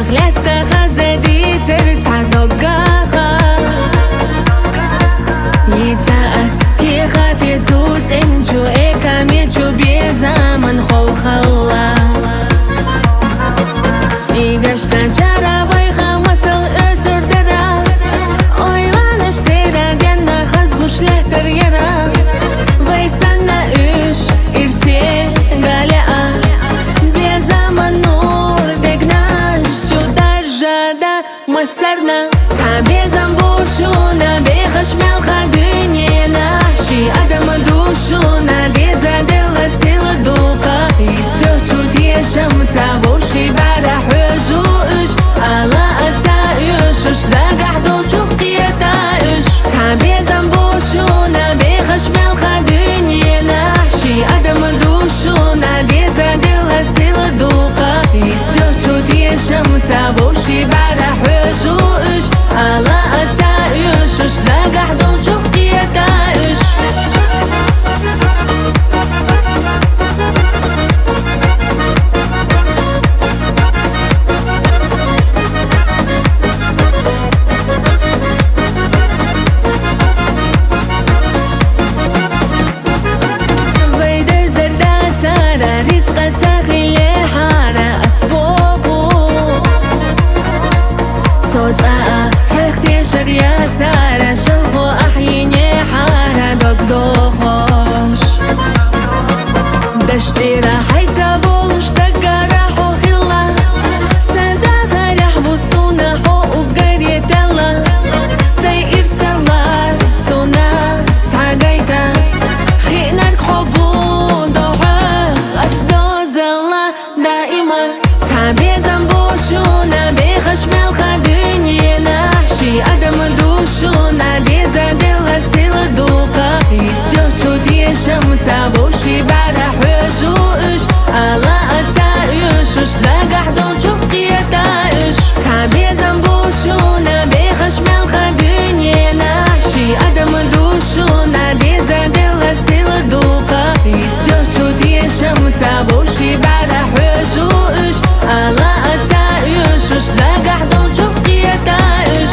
خلاصتا خزدي ترتع دقاخا يتأس يخاتي توت انجو ايكا ميجو بيزامن خوخ الله إيداشتا جارا ويخا وصل اتر درا اويلانش تيرا دينا خزلوش لهتر يرا ويسانا ايش ارسي غالقا بيزامن نور دقناش جو درجة مسرنا تعبي زنبوشونا بخشمال خدني نحشي أدم دوشونا ديزا دل سيل دوقا يستوتو دي شمتا بوشي بعد حجوش على أتايش داقح دول شوف قيتايش تعبي زنبوشونا بخشمال خدني نحشي أدم دوشونا ديزا دل سيل دوقا يستوتو دي شمتا بوشي بعد حجوش على أتايش داقح دول شوف قيتايش تارا شلخو أحيني حارة دقدوخوش دشتي راحي تابولوش دقا راحو خلا ساداها رحبو سونا حو وقرية الله سيئر سلار سونا سعقايتا خينارك حبو دوحاخ أسدوز الله دائما تعبي زنبوشونا بخشمال خدني نحشي أدم دوشونا ديزا دل سيل دوقا يستوتو دي شمتا بوشي بعد حجوش على أتايش داقح دول شوف قيتايش تعبي زنبوشونا بخشمال خدني نحشي أدم دوشونا ديزا دل سيل دوقا يستوتو دي شمتا بوشي بعد حجوش على أتايش داقح دول شوف قيتايش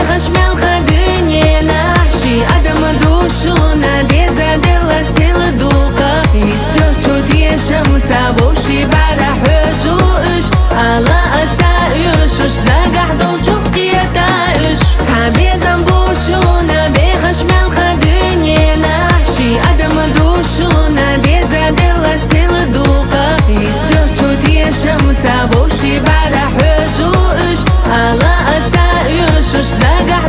خشمال خدني نحشي أدم دوشونا ديزا دل سيل دوقا يستوتو دي شمتا بوشي بعد حجوش على أتايش داقح دول شوف قيتايش تعبي زنبوشونا بخشمال خدني نحشي أدم دوشونا ديزا دل سيل دوقا يستوتو دي شمتا بوشي بعد حجوش على أتايش داقح